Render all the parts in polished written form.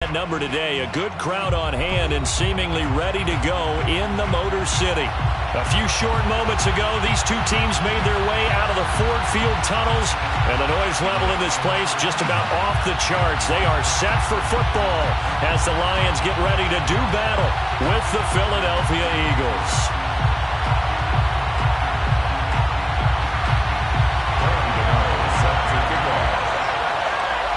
Number today, a good crowd on hand and seemingly ready to go in the Motor City. A few short moments ago, these two teams made their way out of the Ford Field tunnels, and the noise level in this place just about off the charts. They are set for football as the Lions get ready to do battle with the Philadelphia Eagles.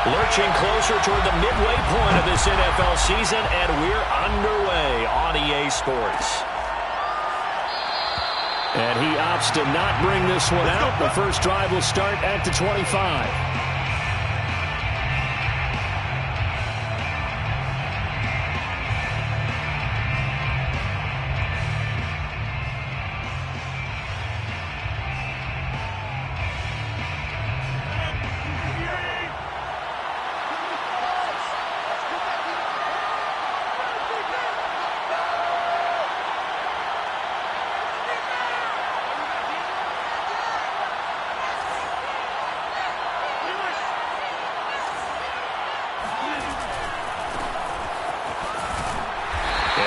Lurching closer toward the midway point of this NFL season, and we're underway on EA Sports. And he opts to not bring this one out. The first drive will start at the 25.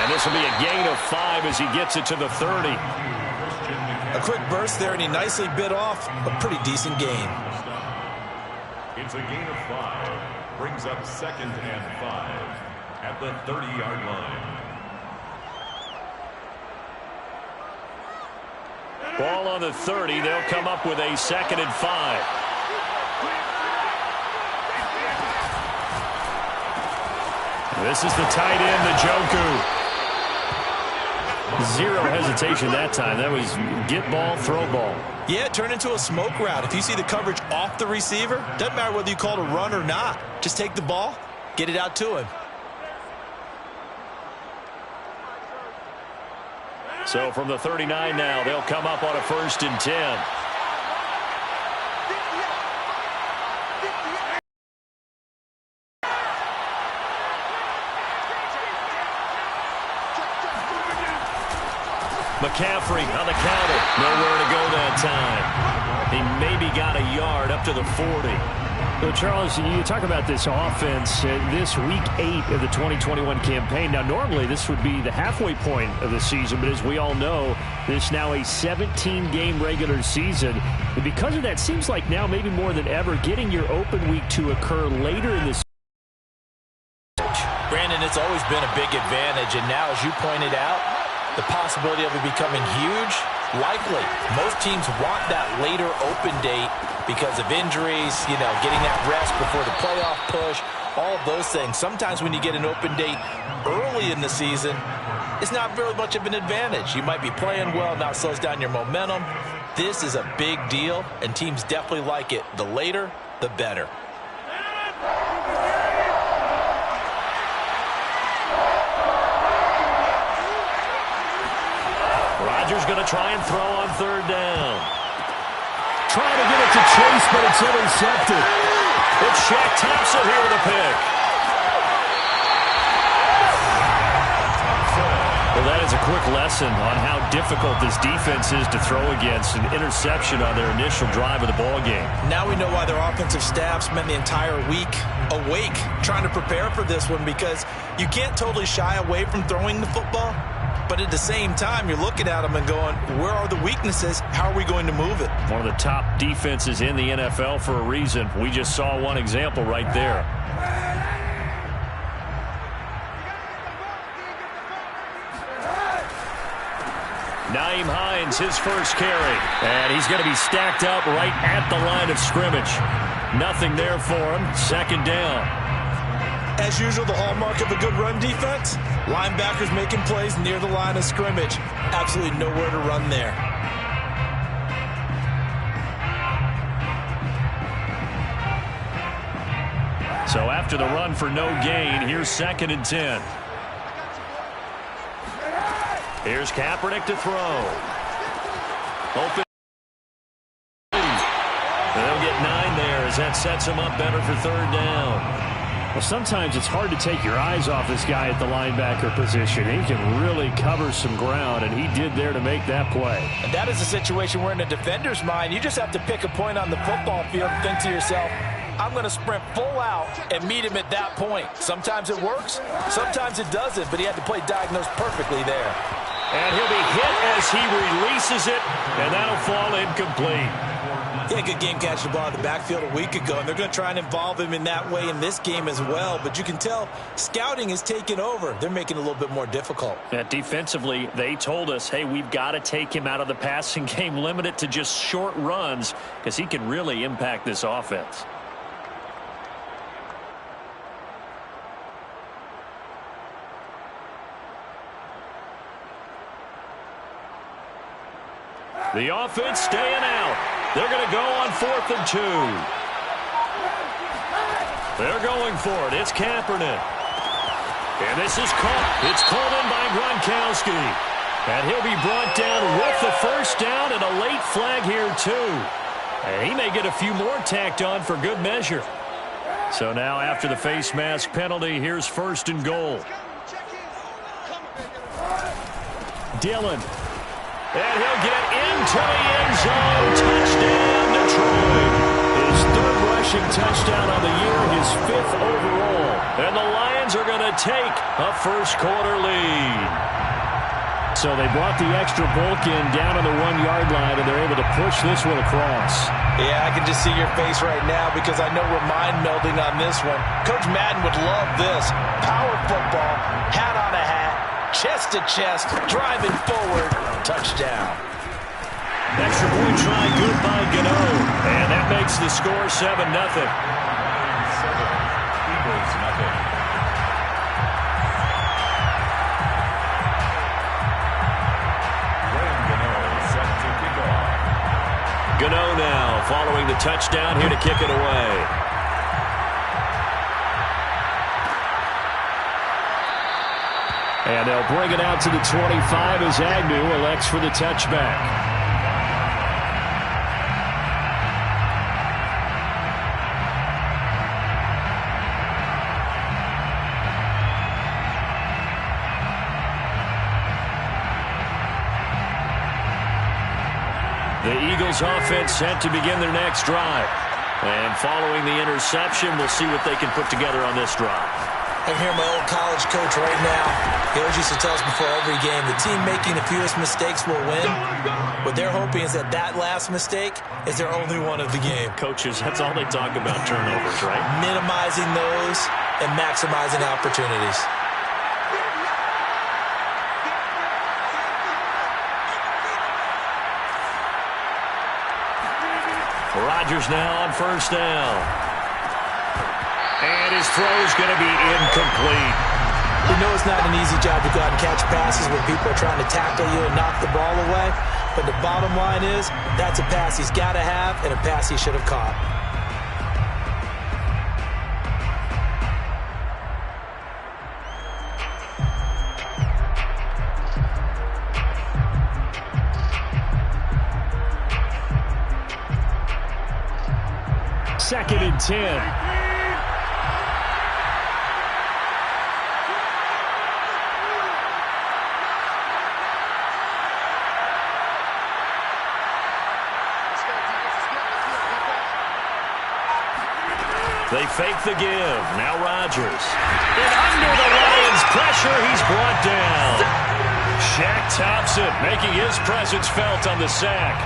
This will be a gain of 5 as he gets it to the 30. A quick burst there, and he nicely bit off a pretty decent gain. It's a gain of 5. Brings up 2nd and 5 at the 30-yard line. Ball on the 30. They'll come up with a 2nd and 5. This is the tight end, Njoku. Zero hesitation that time. That was get ball, throw ball. Yeah, turn into a smoke route. If you see the coverage off the receiver, doesn't matter whether you call it a run or not. Just take the ball, get it out to him. So from the 39 now, they'll come up on a 1st and 10. McCaffrey on the counter. Nowhere to go that time. He maybe got a yard up to the 40. So, Charles, you talk about this offense, this week 8 of the 2021 campaign. Now, normally this would be the halfway point of the season, but as we all know, this now a 17-game regular season. And because of that, seems like now maybe more than ever, getting your open week to occur later in the season. Brandon, it's always been a big advantage, and now, as you pointed out, the possibility of it becoming huge, likely. Most teams want that later open date because of injuries, getting that rest before the playoff push, all of those things. Sometimes when you get an open date early in the season, it's not really much of an advantage. You might be playing well, now it slows down your momentum. This is a big deal, and teams definitely like it. The later, the better. Rodgers going to try and throw on 3rd down. Trying to get it to Chase, but it's intercepted. It's Shaq Thompson here with a pick. Well, that is a quick lesson on how difficult this defense is to throw against. An interception on their initial drive of the ball game. Now we know why their offensive staff spent the entire week awake trying to prepare for this one, because you can't totally shy away from throwing the football. But at the same time, you're looking at them and going, where are the weaknesses? How are we going to move it? One of the top defenses in the NFL for a reason. We just saw one example right there. Nyheim Hines, his first carry. And he's going to be stacked up right at the line of scrimmage. Nothing there for him. 2nd down. As usual, the hallmark of a good run defense, linebackers making plays near the line of scrimmage. Absolutely nowhere to run there. So after the run for no gain, here's 2nd and 10. Here's Kaepernick to throw. Open. They'll get 9 there as that sets him up better for 3rd down. Well, sometimes it's hard to take your eyes off this guy at the linebacker position. He can really cover some ground, and he did there to make that play. And that is a situation where in a defender's mind, you just have to pick a point on the football field and think to yourself, I'm going to sprint full out and meet him at that point. Sometimes it works, sometimes it doesn't, but he had to play diagnose perfectly there. And he'll be hit as he releases it, and that'll fall incomplete. Yeah, good game catching the ball in the backfield a week ago, and they're going to try and involve him in that way in this game as well. But you can tell scouting is taking over. They're making it a little bit more difficult. Yeah, defensively, they told us, hey, we've got to take him out of the passing game, limit it to just short runs, because he can really impact this offense. The offense staying out. They're going to go on 4th and 2. They're going for it. It's Kaepernick. And this is caught. It's called in by Gronkowski. And he'll be brought down with the first down and a late flag here, too. And he may get a few more tacked on for good measure. So now after the face mask penalty, here's 1st and goal. Dillon. And he'll get into the end zone. Touchdown, Detroit. His 3rd rushing touchdown on the year, his 5th overall. And the Lions are going to take a first-quarter lead. So they brought the extra bulk in down on the 1-yard line, and they're able to push this one across. Yeah, I can just see your face right now because I know we're mind melding on this one. Coach Madden would love this. Power football, hat on a hat. Chest to chest, driving forward, touchdown. Extra point try, good by Gano. And that makes the score 7-0. 7, Eagles nothing. Set to kick off. Gano now following the touchdown here to kick it away. And they'll bring it out to the 25 as Agnew elects for the touchback. The Eagles offense set to begin their next drive. And following the interception, we'll see what they can put together on this drive. I hear my old college coach right now. He always used to tell us before every game, the team making the fewest mistakes will win. What they're hoping is that that last mistake is their only one of the game. Coaches, that's all they talk about, turnovers, right? Minimizing those and maximizing opportunities. Rodgers now on 1st down. And his throw's going to be incomplete. We know it's not an easy job to go out and catch passes when people are trying to tackle you and knock the ball away. But the bottom line is, that's a pass he's got to have and a pass he should have caught. Second and 10. They fake the give. Now Rodgers. And under the Lions' pressure, he's brought down. Shaq Thompson making his presence felt on the sack.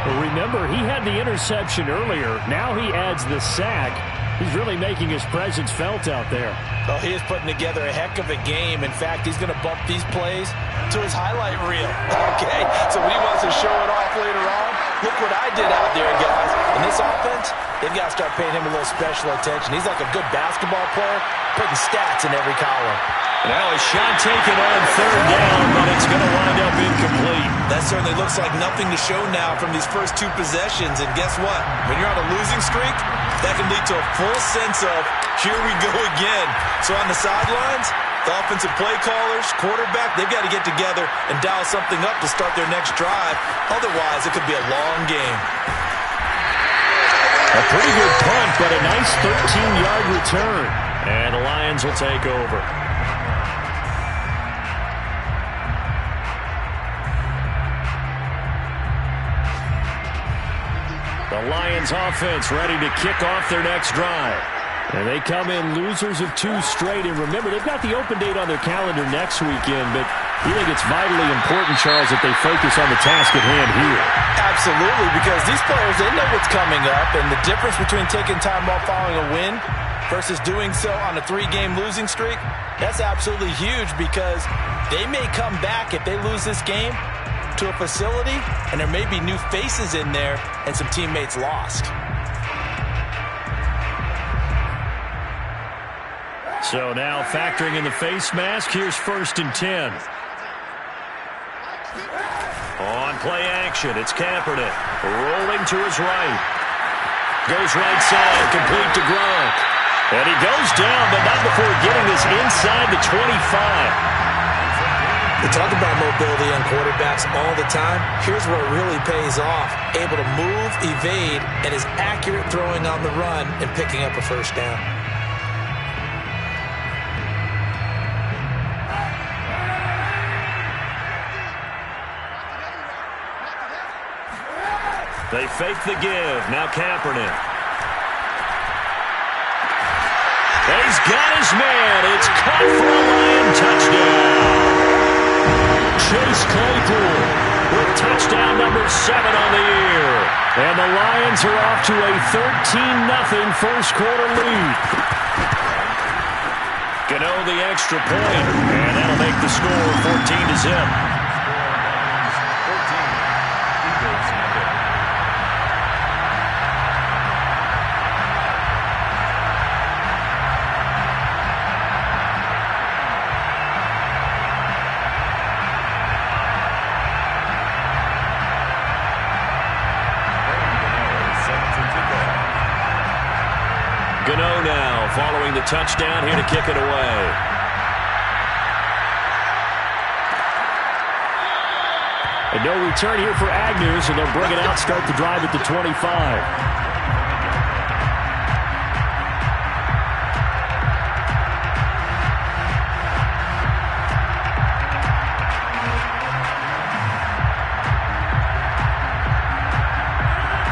Well, remember, he had the interception earlier. Now he adds the sack. He's really making his presence felt out there. Oh, he is putting together a heck of a game. In fact, he's going to bump these plays to his highlight reel. Okay, so when he wants to show it off later on, look what I did out there, guys. In this offense, they've got to start paying him a little special attention. He's like a good basketball player, putting stats in every column. Now a shot taken on 3rd down, but it's going to wind up incomplete. That certainly looks like nothing to show now from these first 2 possessions. And guess what? When you're on a losing streak, that can lead to a full sense of, here we go again. So on the sidelines, the offensive play callers, quarterback, they've got to get together and dial something up to start their next drive. Otherwise, it could be a long game. A pretty good punt, but a nice 13-yard return. And the Lions will take over. The Lions offense ready to kick off their next drive. And they come in losers of 2 straight. And remember, they've got the open date on their calendar next weekend. But you think it's vitally important, Charles, that they focus on the task at hand here? Absolutely, because these players, they know what's coming up. And the difference between taking time off following a win versus doing so on a 3-game losing streak, that's absolutely huge, because they may come back if they lose this game to a facility, and there may be new faces in there and some teammates lost. So now factoring in the face mask, here's 1st and 10. On play action, it's Kaepernick. Rolling to his right. Goes right side, complete to Gronk. And he goes down, but not before getting this inside the 25. We talk about mobility on quarterbacks all the time. Here's where it really pays off. Able to move, evade, and is accurate throwing on the run and picking up a first down. They fake the give. Now Kaepernick. He's got his man. It's caught for a Lion touchdown. Chase Claypool with touchdown number 7 on the year. And the Lions are off to a 13-0 first quarter lead. Gano the extra point, and that'll make the score 14-0. Gano now following the touchdown here to kick it away. And no return here for Agnew, so they'll bring it out, start the drive at the 25.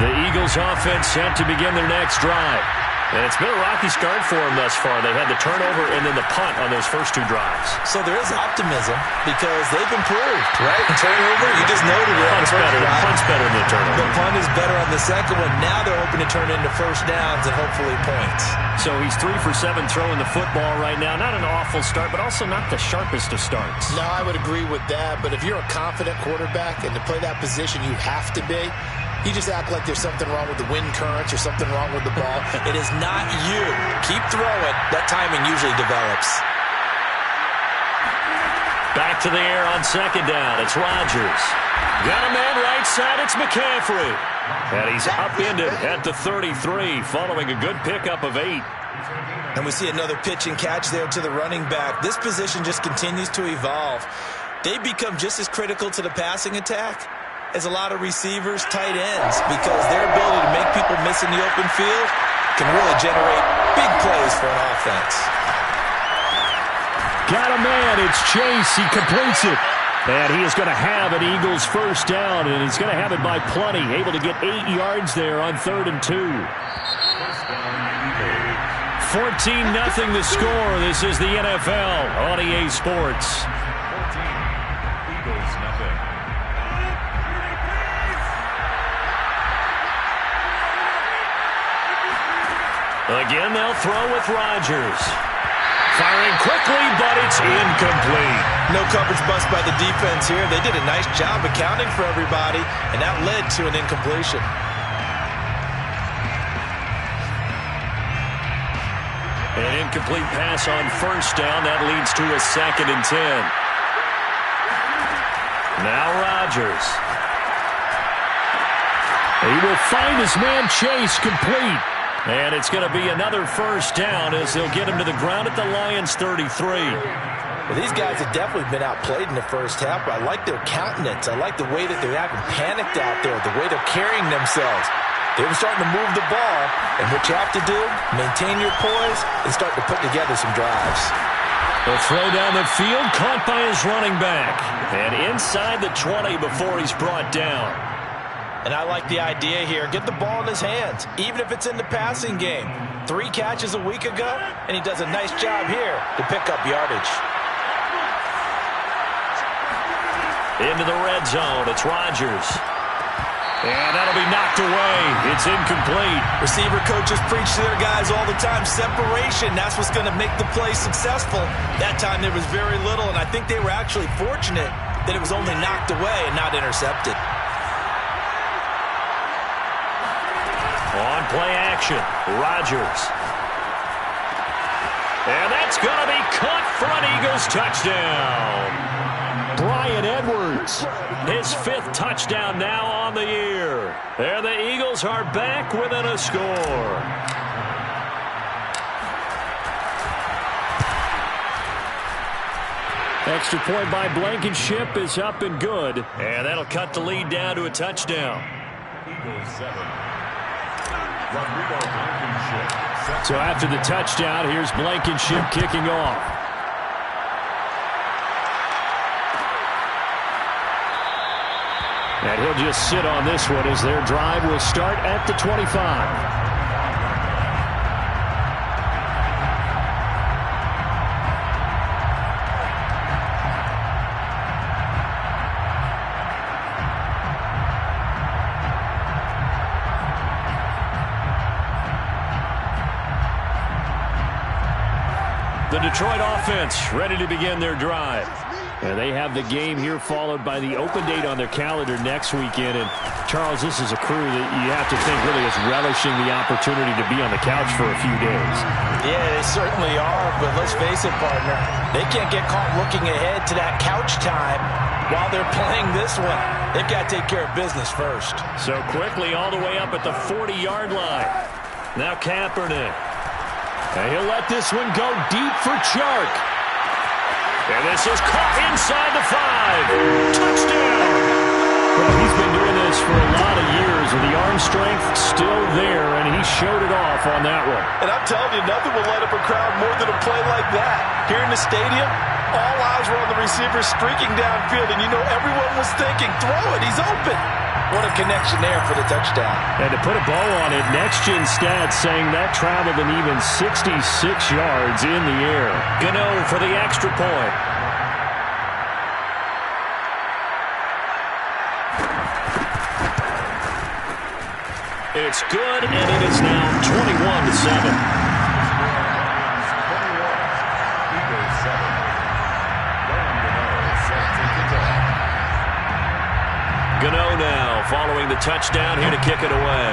The Eagles offense set to begin their next drive. And it's been a rocky start for them thus far. They had the turnover and then the punt on those first 2 drives. So there is optimism because they've improved, right? Turnover, you just noted it. Punt's better than the turnover. The punt is better on the second one. Now they're hoping to turn into first downs and hopefully points. So he's 3 for 7 throwing the football right now. Not an awful start, but also not the sharpest of starts. No, I would agree with that. But if you're a confident quarterback and to play that position, you have to be. You just act like there's something wrong with the wind currents or something wrong with the ball. It is not you. Keep throwing. That timing usually develops. Back to the air on second down. It's Rodgers. Got a man right side. It's McCaffrey. And he's upended at the 33 following a good pickup of 8. And we see another pitch and catch there to the running back. This position just continues to evolve. They become just as critical to the passing attack as a lot of receivers, tight ends, because their ability to make people miss in the open field can really generate big plays for an offense. Got a man. It's Chase. He completes it. And he is going to have an Eagles first down, and he's going to have it by plenty. Able to get 8 yards there on 3rd and 2. 14-0 the score. This is the NFL on EA Sports. 14, Eagles nothing. Again, they'll throw with Rodgers. Firing quickly, but it's incomplete. No coverage bust by the defense here. They did a nice job accounting for everybody, and that led to an incompletion. An incomplete pass on first down. That leads to a 2nd and 10. Now Rodgers. He will find his man Chase complete. And it's going to be another first down as they'll get him to the ground at the Lions 33. Well, these guys have definitely been outplayed in the first half, but I like their countenance. I like the way that they're acting panicked out there, the way they're carrying themselves. They're starting to move the ball, and what you have to do, maintain your poise and start to put together some drives. The throw down the field, caught by his running back. And inside the 20 before he's brought down. And I like the idea here. Get the ball in his hands, even if it's in the passing game. 3 catches a week ago, and he does a nice job here to pick up yardage. Into the red zone, it's Rodgers. And that'll be knocked away. It's incomplete. Receiver coaches preach to their guys all the time. Separation, that's what's going to make the play successful. That time there was very little, and I think they were actually fortunate that it was only knocked away and not intercepted. On play action, Rodgers. And that's going to be caught for an Eagles touchdown. Bryan Edwards, his 5th touchdown now on the year. And the Eagles are back within a score. Extra point by Blankenship is up and good. And that'll cut the lead down to a touchdown. Eagles 7. Rodrigo Blankenship. So after the touchdown, here's Blankenship kicking off. And he'll just sit on this one as their drive will start at the 25. The Detroit offense ready to begin their drive. And they have the game here followed by the open date on their calendar next weekend. And, Charles, this is a crew that you have to think really is relishing the opportunity to be on the couch for a few days. Yeah, they certainly are. But let's face it, partner, they can't get caught looking ahead to that couch time while they're playing this one. They've got to take care of business first. So quickly all the way up at the 40-yard line. Now Kaepernick. And he'll let this one go deep for Chark. And this is caught inside the 5. Touchdown! Well, he's been doing this for a lot of years, and the arm strength still there, and he showed it off on that one. And I'm telling you, nothing will light up a crowd more than a play like that. Here in the stadium, all eyes were on the receiver streaking downfield, and you know everyone was thinking, throw it, he's open. What a connection there for the touchdown. And to put a bow on it, Next Gen Stats saying that traveled an even 66 yards in the air. Gano for the extra point. It's good, and it is now 21-7. Gano now following the touchdown here to kick it away.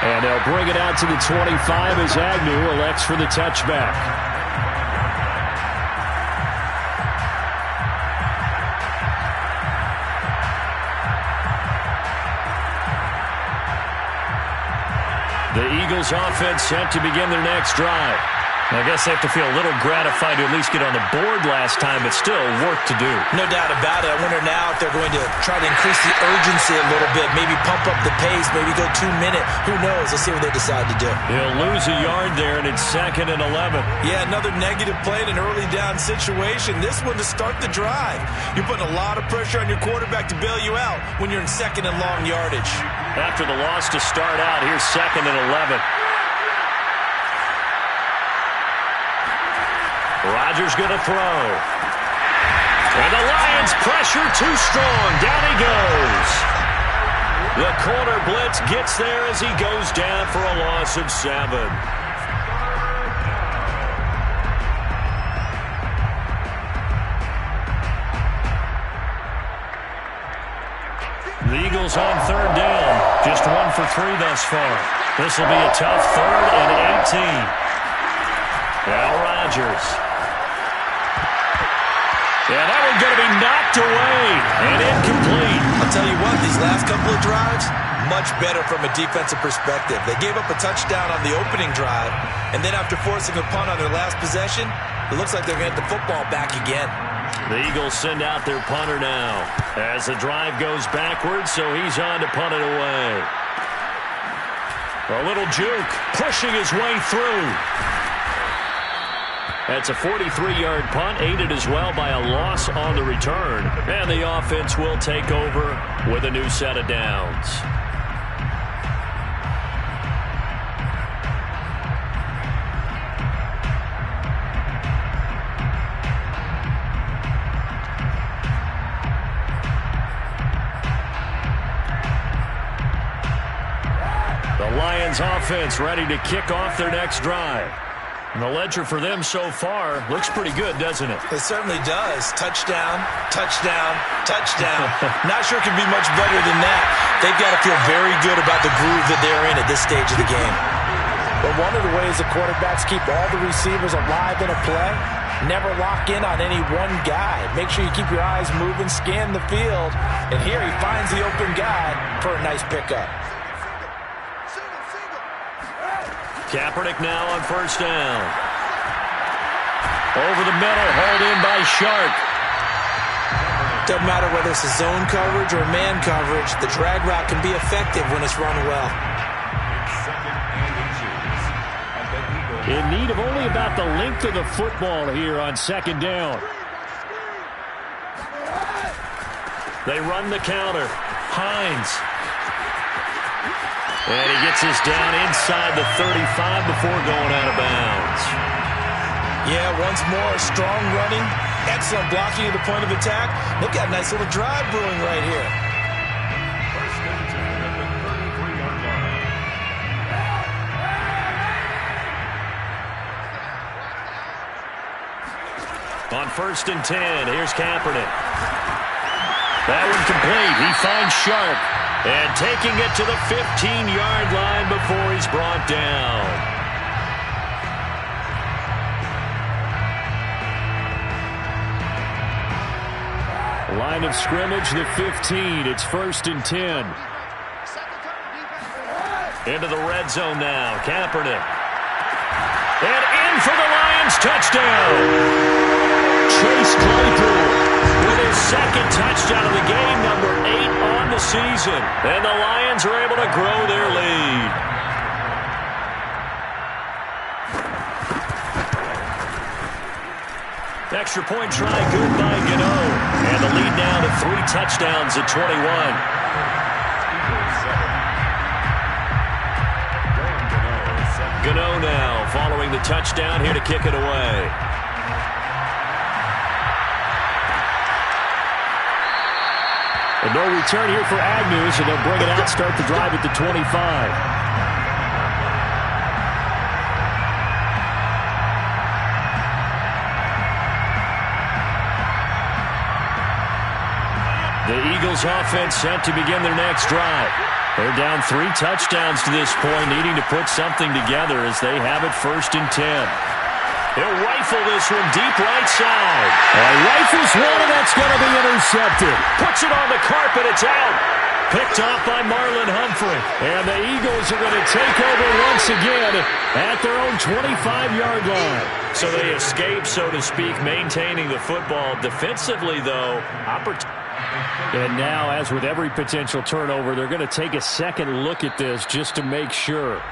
And they'll bring it out to the 25 as Agnew elects for the touchback. The Eagles offense set to begin their next drive. I guess they have to feel a little gratified to at least get on the board last time, but still work to do. No doubt about it. I wonder now if they're going to try to increase the urgency a little bit, maybe pump up the pace, maybe go 2-minute. Who knows? Let's see what they decide to do. He'll lose a yard there, and it's 2nd and 11. Yeah, another negative play in an early down situation. This one to start the drive. You're putting a lot of pressure on your quarterback to bail you out when you're in 2nd and long yardage. After the loss to start out, here's 2nd and 11. Rodgers going to throw. And the Lions pressure too strong. Down he goes. The corner blitz gets there as he goes down for a loss of 7. The Eagles on 3rd down. Just 1 for 3 thus far. This will be a tough 3rd and 18. Now Rodgers. Yeah, that one's going to be knocked away and incomplete. I'll tell you what, these last couple of drives, much better from a defensive perspective. They gave up a touchdown on the opening drive, and then after forcing a punt on their last possession, it looks like they're going to get the football back again. The Eagles send out their punter now as the drive goes backwards, so he's on to punt it away. A little juke, pushing his way through. That's a 43-yard punt, aided as well by a loss on the return. And the offense will take over with a new set of downs. The Lions offense ready to kick off their next drive. And the ledger for them so far looks pretty good, doesn't it? It certainly does. Touchdown, touchdown, touchdown. Not sure it can be much better than that. They've got to feel very good about the groove that they're in at this stage of the game. But one of the ways the quarterbacks keep all the receivers alive in a play, never lock in on any one guy. Make sure you keep your eyes moving, scan the field. And here he finds the open guy for a nice pickup. Kaepernick now on first down. Over the middle, hauled in by Shark. Doesn't matter whether it's a zone coverage or man coverage, the drag route can be effective when it's run well. In need of only about the length of the football here on second down. They run the counter. Hines. And he gets us down inside the 35 before going out of bounds. Yeah, once more, strong running, excellent blocking at the point of attack. They've got a nice little drive brewing right here. First and 10 at the 33-yard line. On first and 10, here's Kaepernick. That one complete. He finds Sharp. And taking it to the 15-yard line before he's brought down. Line of scrimmage, the 15. It's first and 10. Into the red zone now. Kaepernick. And in for the Lions touchdown. Chase Claypool with his second touchdown of the game, number 8 on the season. And the Lions are able to grow their lead. Extra point try good by Gano. And the lead now to 3 touchdowns at 21. Gano now following the touchdown here to kick it away. And no return here for Agnew, so they'll bring it out, start the drive at the 25. The Eagles offense set to begin their next drive. They're down 3 touchdowns to this point, needing to put something together as they have it first and 10. He'll rifle this one deep right side. Rifles one, and that's going to be intercepted. Puts it on the carpet. It's out. Picked off by Marlon Humphrey. And the Eagles are going to take over once again at their own 25-yard line. So they escape, so to speak, maintaining the football. Defensively, though, and now, as with every potential turnover, they're going to take a second look at this just to make sure.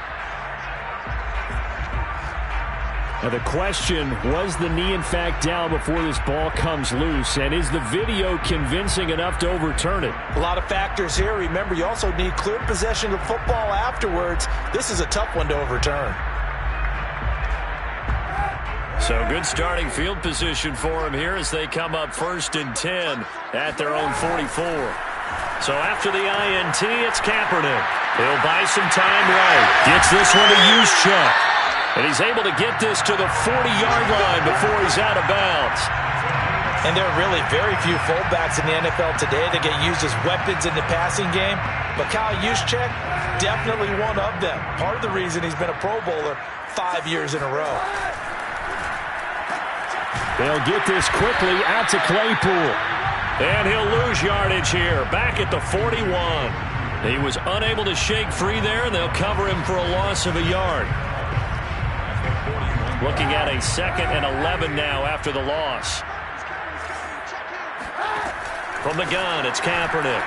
Now the question, was the knee in fact down before this ball comes loose? And is the video convincing enough to overturn it? A lot of factors here. Remember, you also need clear possession of football afterwards. This is a tough one to overturn. So good starting field position for him here as they come up first and 10 at their own 44. So after the INT, it's Kaepernick. He'll buy some time right. Gets this one to Juszczyk. And he's able to get this to the 40-yard line before he's out of bounds. And there are really very few fullbacks in the NFL today that get used as weapons in the passing game. But Kyle Juszczyk, definitely one of them. Part of the reason he's been a Pro Bowler 5 years in a row. They'll get this quickly out to Claypool. And he'll lose yardage here, back at the 41. He was unable to shake free there, and they'll cover him for a loss of a yard. Looking at a 2nd and 11 now after the loss. From the gun, it's Kaepernick.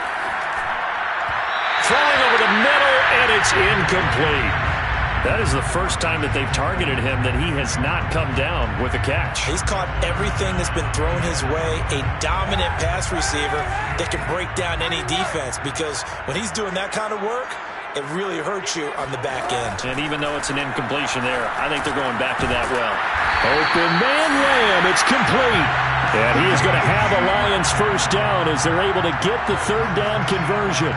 Throwing over the middle, and it's incomplete. That is the first time that they've targeted him that he has not come down with a catch. He's caught everything that's been thrown his way. A dominant pass receiver that can break down any defense, because when he's doing that kind of work, it really hurts you on the back end. And even though it's an incompletion there, I think they're going back to that well. Open man ram. It's complete. And he is going to have a Lions first down as they're able to get the third down conversion.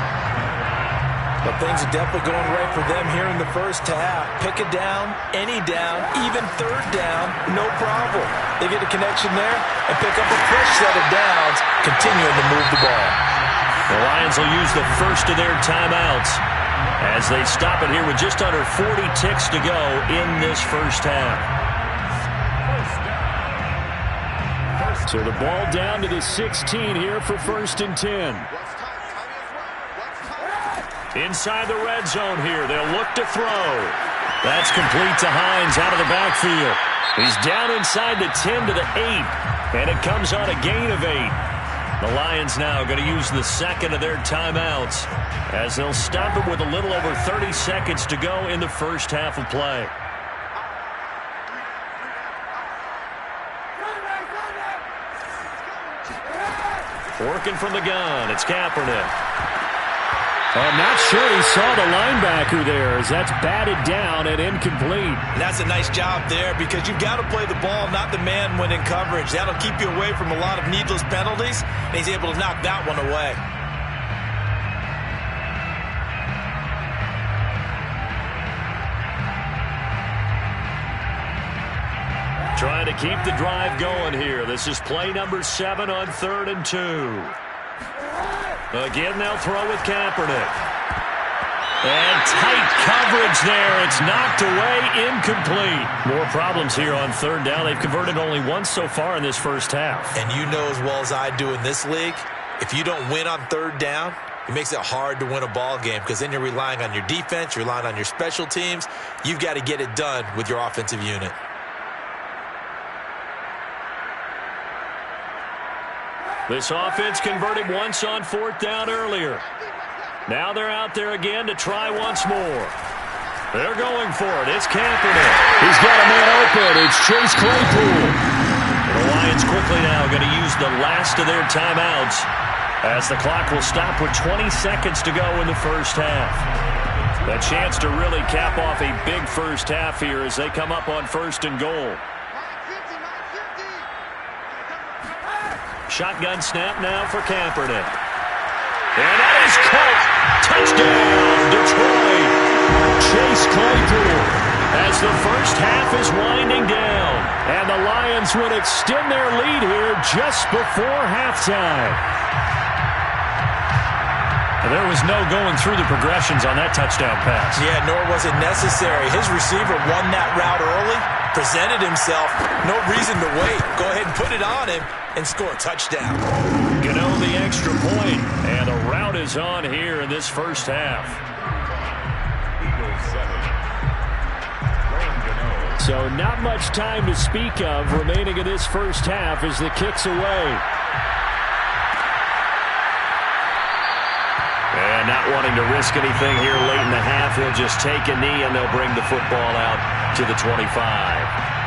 But things are definitely going right for them here in the first half. Pick a down, any down, even third down, no problem. They get a connection there and pick up a fresh set of downs, continuing to move the ball. The Lions will use the first of their timeouts as they stop it here with just under 40 ticks to go in this first half. So the ball down to the 16 here for 1st and 10. Inside the red zone here. They'll look to throw. That's complete to Hines out of the backfield. He's down inside the 10 to the 8. And it comes on a gain of 8. The Lions now going to use the second of their timeouts as they'll stop it with a little over 30 seconds to go in the first half of play. Working from the gun. It's Kaepernick. I'm not sure he saw the linebacker there as that's batted down and incomplete. And that's a nice job there, because you've got to play the ball, not the man when in coverage. That'll keep you away from a lot of needless penalties, and he's able to knock that one away. Trying to keep the drive going here. This is play number 7 on 3rd and 2. Again, they'll throw with Kaepernick. And tight coverage there. It's knocked away, incomplete. More problems here on 3rd down. They've converted only once so far in this first half. And you know as well as I do in this league, if you don't win on 3rd down, it makes it hard to win a ball game, because then you're relying on your defense, you're relying on your special teams. You've got to get it done with your offensive unit. This offense converted once on 4th down earlier. Now they're out there again to try once more. They're going for it. It's Kaepernick. He's got a man open. It's Chase Claypool. The Lions quickly now going to use the last of their timeouts as the clock will stop with 20 seconds to go in the first half. A chance to really cap off a big first half here as they come up on 1st and goal. Shotgun snap now for Kaepernick. And that is caught. Touchdown, Detroit. Chase Claypool as the first half is winding down. And the Lions would extend their lead here just before halftime. There was no going through the progressions on that touchdown pass. Yeah, nor was it necessary. His receiver won that route early, presented himself. No reason to wait. Go ahead and put it on him and score a touchdown. Gano the extra point, and the route is on here in this first half. So not much time to speak of remaining in this first half as the kick's away. And not wanting to risk anything here late in the half, he'll just take a knee and they'll bring the football out to the 25.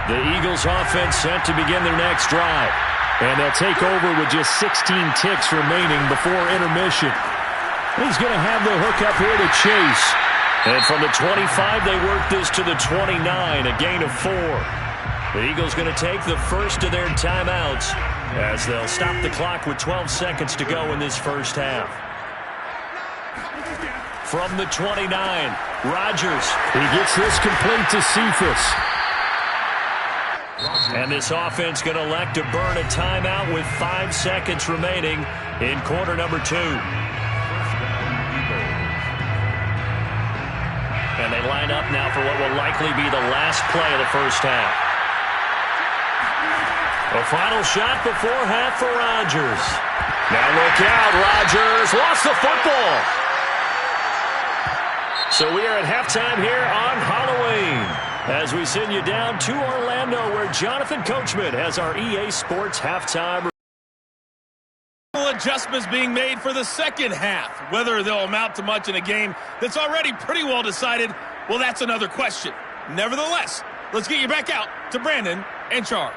The Eagles offense set to begin their next drive. And they'll take over with just 16 ticks remaining before intermission. He's going to have the hook up here to Chase. And from the 25, they work this to the 29, a gain of 4. The Eagles going to take the first of their timeouts as they'll stop the clock with 12 seconds to go in this first half. From the 29, Rodgers. He gets this complete to Cephas. And this offense going to elect to burn a timeout with 5 seconds remaining in quarter number 2. And they line up now for what will likely be the last play of the first half. A final shot before half for Rodgers. Now look out, Rodgers lost the football. So we are at halftime here on Halloween as we send you down to Orlando where Jonathan Coachman has our EA Sports halftime. Adjustments being made for the second half. Whether they'll amount to much in a game that's already pretty well decided, well, that's another question. Nevertheless, let's get you back out to Brandon and Charles.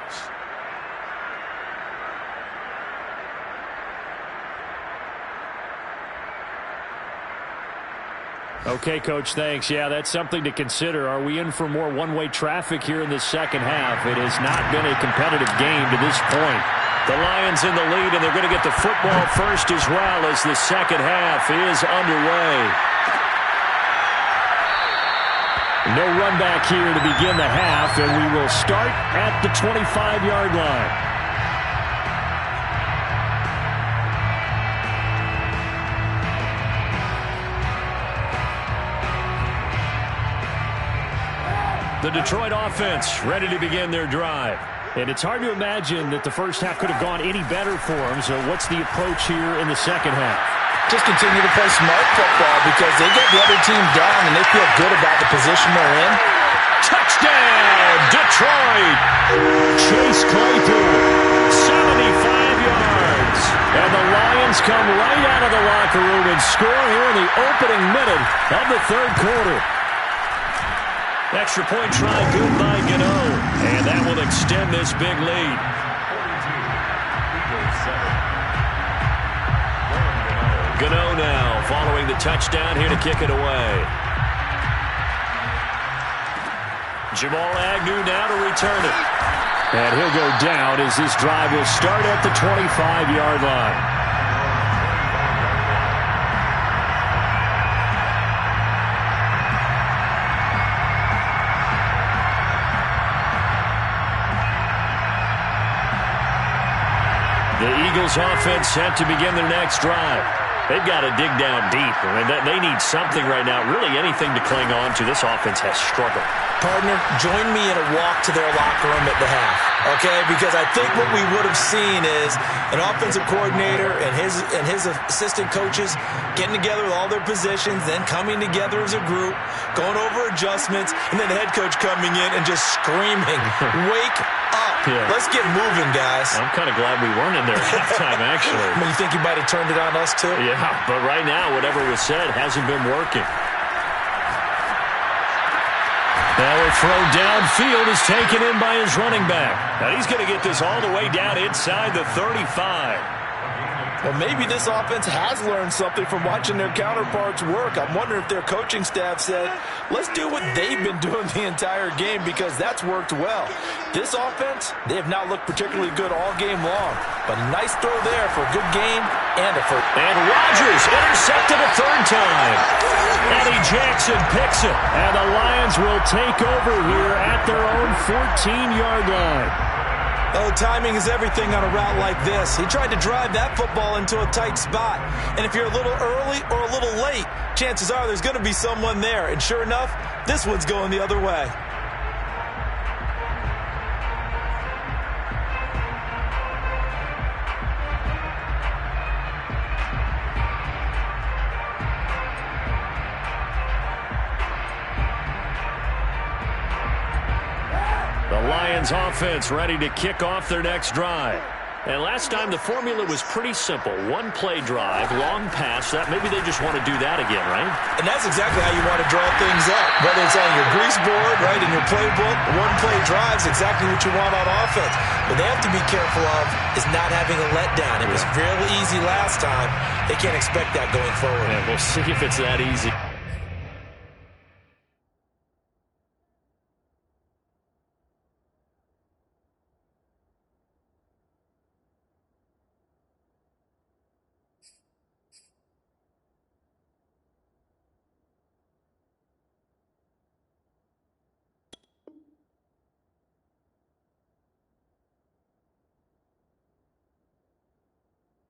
Okay, Coach, thanks. Yeah, that's something to consider. Are we in for more one-way traffic here in the second half? It has not been a competitive game to this point. The Lions in the lead, and they're going to get the football first as well as the second half is underway. No run back here to begin the half, and we will start at the 25-yard line. The Detroit offense ready to begin their drive. And it's hard to imagine that the first half could have gone any better for them. So what's the approach here in the second half? Just continue to play smart football because they get the other team down and they feel good about the position they're in. Touchdown, Detroit! Chase Claypool, 75 yards. And the Lions come right out of the locker room and score here in the opening minute of the third quarter. Extra point try good by Gano. And that will extend this big lead. Gano now following the touchdown here to kick it away. Jamal Agnew now to return it. And he'll go down as this drive will start at the 25-yard line. The Eagles offense set to begin their next drive. They've got to dig down deep. I mean, they need something right now, really anything to cling on to. This offense has struggled. Partner, join me in a walk to their locker room at the half, okay? Because I think what we would have seen is an offensive coordinator and his assistant coaches getting together with all their positions, then coming together as a group, going over adjustments, and then the head coach coming in and just screaming, wake up. Yeah. Let's get moving, guys. I'm kind of glad we weren't in there at halftime, actually. I mean, you think you might have turned it on us, too? Yeah, but right now, whatever was said hasn't been working. Now a throw downfield is taken in by his running back. Now he's going to get this all the way down inside the 35. Well, maybe this offense has learned something from watching their counterparts work. I'm wondering if their coaching staff said, let's do what they've been doing the entire game because that's worked well. This offense, they have not looked particularly good all game long. But a nice throw there for a good game and a first. And Rodgers intercepted a third time. Eddie Jackson picks it. And the Lions will take over here at their own 14-yard line. Oh, timing is everything on a route like this. He tried to drive that football into a tight spot. And if you're a little early or a little late, chances are there's going to be someone there. And sure enough, this one's going the other way. The Lions offense ready to kick off their next drive. And last time the formula was pretty simple. One play drive, long pass. That maybe they just want to do that again, right? And that's exactly how you want to draw things up. Whether it's on your grease board, right, in your playbook, one play drive is exactly what you want on offense. What they have to be careful of is not having a letdown. It was really easy last time. They can't expect that going forward. Yeah, we'll see if it's that easy.